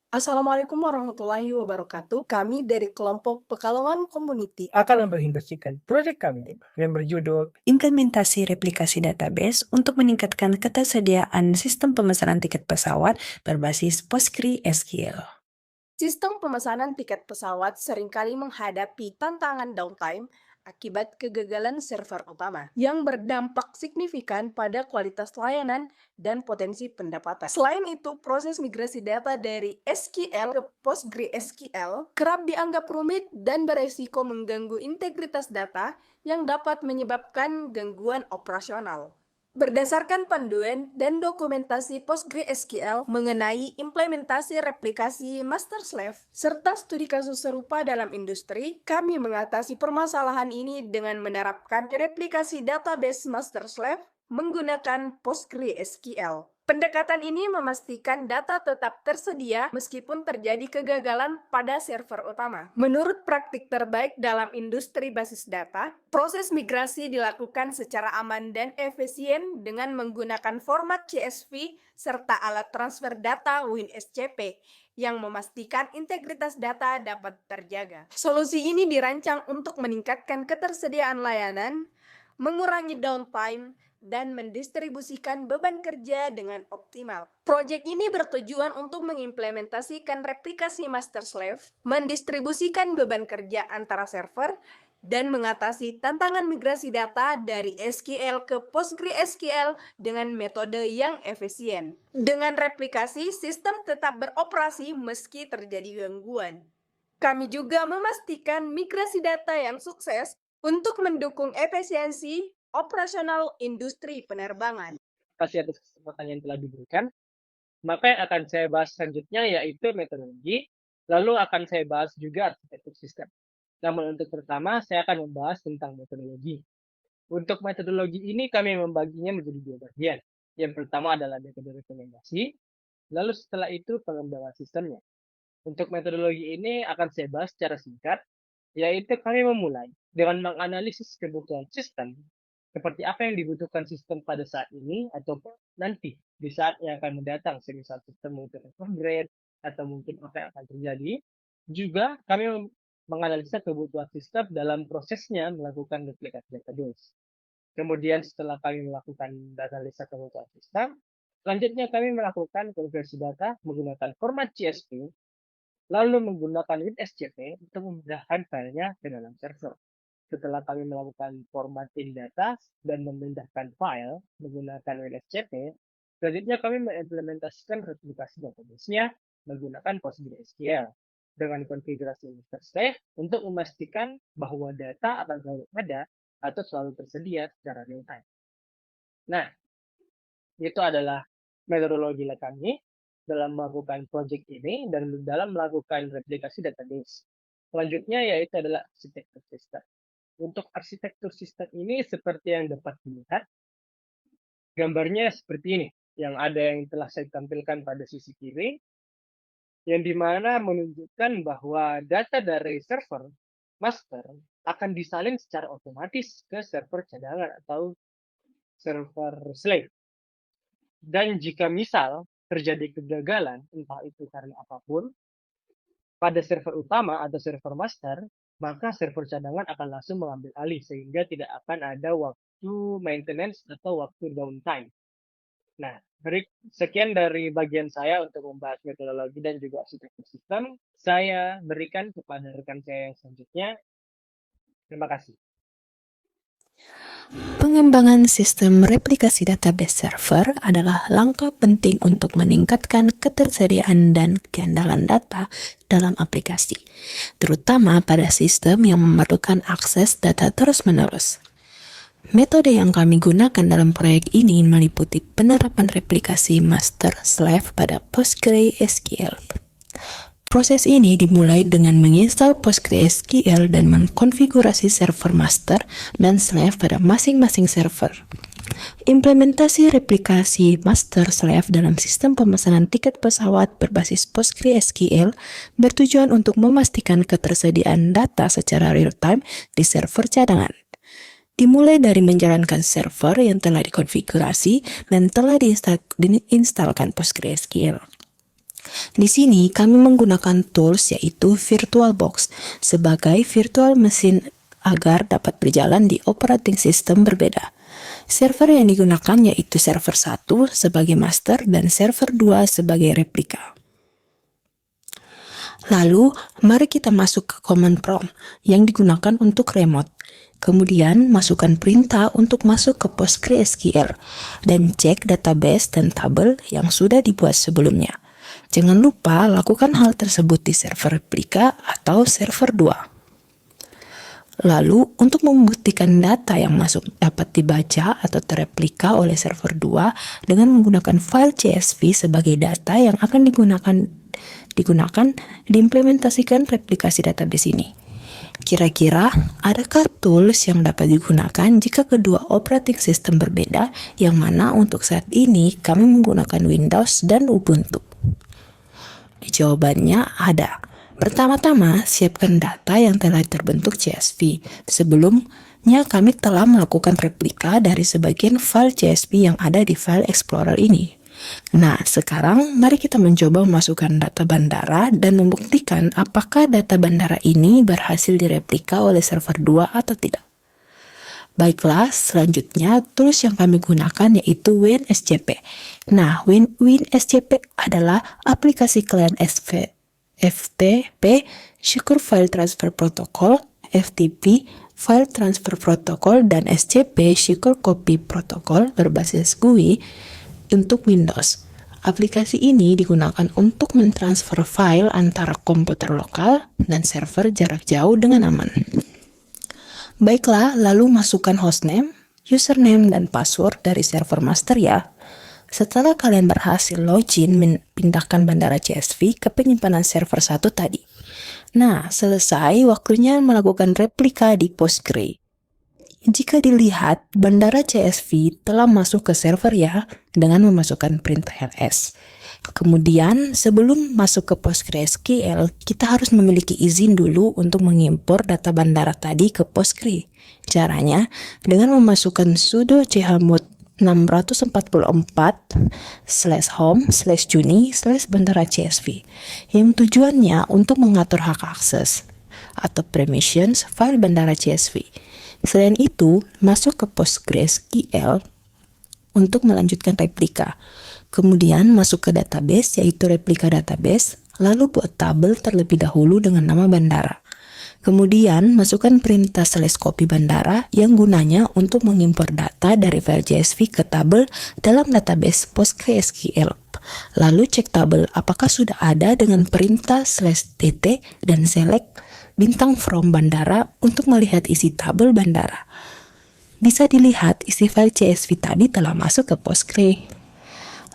Assalamualaikum warahmatullahi wabarakatuh. Kami dari kelompok Pekalongan Community Akan mempresentasikan proyek kami yang berjudul Implementasi replikasi database untuk meningkatkan ketersediaan sistem pemesanan tiket pesawat berbasis PostgreSQL. Sistem pemesanan tiket pesawat seringkali menghadapi tantangan downtime akibat kegagalan server utama yang berdampak signifikan pada kualitas layanan dan potensi pendapatan. Selain itu, proses migrasi data dari SQL ke PostgreSQL kerap dianggap rumit dan beresiko mengganggu integritas data yang dapat menyebabkan gangguan operasional. Berdasarkan panduan dan dokumentasi PostgreSQL mengenai implementasi replikasi master-slave, serta studi kasus serupa dalam industri, kami mengatasi permasalahan ini dengan menerapkan replikasi database master-slave menggunakan PostgreSQL. Pendekatan ini memastikan data tetap tersedia meskipun terjadi kegagalan pada server utama. Menurut praktik terbaik dalam industri basis data, proses migrasi dilakukan secara aman dan efisien dengan menggunakan format CSV serta alat transfer data WinSCP yang memastikan integritas data dapat terjaga. Solusi ini dirancang untuk meningkatkan ketersediaan layanan, mengurangi downtime, dan mendistribusikan beban kerja dengan optimal. Proyek ini bertujuan untuk mengimplementasikan replikasi master-slave, mendistribusikan beban kerja antara server, dan mengatasi tantangan migrasi data dari SQL ke PostgreSQL dengan metode yang efisien. Dengan replikasi, sistem tetap beroperasi meski terjadi gangguan. Kami juga memastikan migrasi data yang sukses untuk mendukung efisiensi operasional industri penerbangan. Terima kasih atas kesempatan yang telah diberikan. Maka yang akan saya bahas selanjutnya yaitu metodologi, lalu akan saya bahas juga arsitektur sistem. Namun untuk pertama, saya akan membahas tentang metodologi. Untuk metodologi ini kami membaginya menjadi dua bagian. Yang pertama adalah metode rekomendasi, lalu setelah itu pengembangan sistemnya. Untuk metodologi ini akan saya bahas secara singkat, yaitu kami memulai dengan menganalisis kebutuhan sistem, seperti apa yang dibutuhkan sistem pada saat ini ataupun nanti di saat yang akan mendatang, semisal sistem mungkin upgrade atau mungkin apa yang akan terjadi. Juga kami menganalisa kebutuhan sistem dalam prosesnya melakukan replikasi database. Kemudian setelah kami melakukan analisa kebutuhan sistem, selanjutnya kami melakukan konversi data menggunakan format CSV, lalu menggunakan WinSCP untuk memindahkan filenya ke dalam server. Setelah kami melakukan formatting data dan memindahkan file menggunakan WinSCP, selanjutnya kami mengimplementasikan replikasi database-nya menggunakan PostgreSQL dengan konfigurasi master slave untuk memastikan bahwa data akan selalu ada atau selalu tersedia secara real time. Nah, itu adalah metodologi kami dalam melakukan project ini dan dalam melakukan replikasi database. Selanjutnya yaitu adalah arsitektur sistem. Untuk arsitektur sistem ini seperti yang dapat dilihat, gambarnya seperti ini. Yang ada yang telah saya tampilkan pada sisi kiri, yang dimana menunjukkan bahwa data dari server master akan disalin secara otomatis ke server cadangan atau server slave. Dan jika misal terjadi kegagalan, entah itu karena apapun, pada server utama atau server master, maka server cadangan akan langsung mengambil alih sehingga tidak akan ada waktu maintenance atau waktu downtime. Nah, sekian dari bagian saya untuk membahas metodologi dan juga arsitektur sistem. Saya berikan kepada rekan saya yang selanjutnya. Terima kasih. Pengembangan sistem replikasi database server adalah langkah penting untuk meningkatkan ketersediaan dan keandalan data dalam aplikasi, terutama pada sistem yang memerlukan akses data terus-menerus. Metode yang kami gunakan dalam proyek ini meliputi penerapan replikasi master-slave pada PostgreSQL. Proses ini dimulai dengan menginstal PostgreSQL dan mengkonfigurasi server master dan slave pada masing-masing server. Implementasi replikasi master-slave dalam sistem pemesanan tiket pesawat berbasis PostgreSQL bertujuan untuk memastikan ketersediaan data secara real-time di server cadangan. Dimulai dari menjalankan server yang telah dikonfigurasi dan telah diinstalkan PostgreSQL. Di sini kami menggunakan tools yaitu VirtualBox sebagai virtual mesin agar dapat berjalan di operating system berbeda. Server yang digunakan yaitu server 1 sebagai master dan server 2 sebagai replika. Lalu, mari kita masuk ke command prompt yang digunakan untuk remote. Kemudian, masukkan perintah untuk masuk ke PostgreSQL dan cek database dan tabel yang sudah dibuat sebelumnya. Jangan lupa lakukan hal tersebut di server replika atau server 2. Lalu, untuk membuktikan data yang masuk dapat dibaca atau terreplika oleh server 2 dengan menggunakan file CSV sebagai data yang akan diimplementasikan replikasi database ini. Kira-kira, adakah tools yang dapat digunakan jika kedua operating system berbeda, yang mana untuk saat ini kami menggunakan Windows dan Ubuntu? Jawabannya ada. Pertama-tama, siapkan data yang telah terbentuk CSV. Sebelumnya, kami telah melakukan replika dari sebagian file CSV yang ada di File Explorer ini. Nah, sekarang mari kita mencoba memasukkan data bandara dan membuktikan apakah data bandara ini berhasil direplika oleh server 2 atau tidak. Baiklah, selanjutnya tools yang kami gunakan yaitu WinSCP. Nah, WinSCP adalah aplikasi klien FTP, Secure File Transfer Protocol, FTP, File Transfer Protocol, dan SCP, Secure Copy Protocol berbasis GUI untuk Windows. Aplikasi ini digunakan untuk mentransfer file antara komputer lokal dan server jarak jauh dengan aman. Baiklah, lalu masukkan hostname, username, dan password dari server master ya. Setelah kalian berhasil login pindahkan bandara CSV ke penyimpanan server 1 tadi. Nah, selesai waktunya melakukan replika di Postgre. Jika dilihat, bandara CSV telah masuk ke server ya dengan memasukkan perintah ls. Kemudian, sebelum masuk ke PostgreSQL, kita harus memiliki izin dulu untuk mengimpor data bandara tadi ke Postgre. Caranya, dengan memasukkan sudo chmod 644/home/juni/bandara CSV yang tujuannya untuk mengatur hak akses atau permissions file bandara CSV. Selain itu, masuk ke PostgreSQL untuk melanjutkan replika. Kemudian masuk ke database yaitu replika database, lalu buat tabel terlebih dahulu dengan nama bandara. Kemudian, masukkan perintah /copy bandara yang gunanya untuk mengimpor data dari file CSV ke tabel dalam database PostgreSQL. Lalu cek tabel apakah sudah ada dengan perintah /dt dan select bintang from bandara untuk melihat isi tabel bandara. Bisa dilihat isi file CSV tadi telah masuk ke Postgre.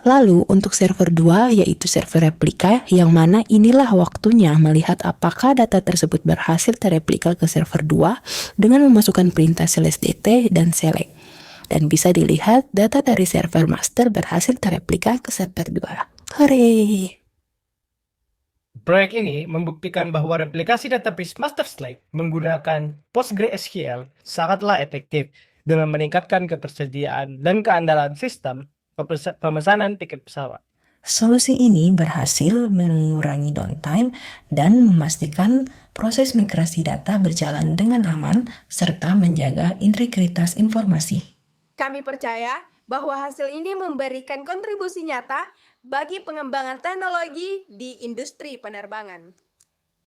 Lalu untuk server 2 yaitu server replika yang mana inilah waktunya melihat apakah data tersebut berhasil terreplika ke server 2 dengan memasukkan perintah /dt dan select. Dan bisa dilihat data dari server master berhasil terreplika ke server 2. Hore! Proyek ini membuktikan bahwa replikasi database master slave menggunakan PostgreSQL sangatlah efektif dengan meningkatkan ketersediaan dan keandalan sistem pemesanan tiket pesawat. Solusi ini berhasil mengurangi downtime dan memastikan proses migrasi data berjalan dengan aman serta menjaga integritas informasi. Kami percaya bahwa hasil ini memberikan kontribusi nyata bagi pengembangan teknologi di industri penerbangan.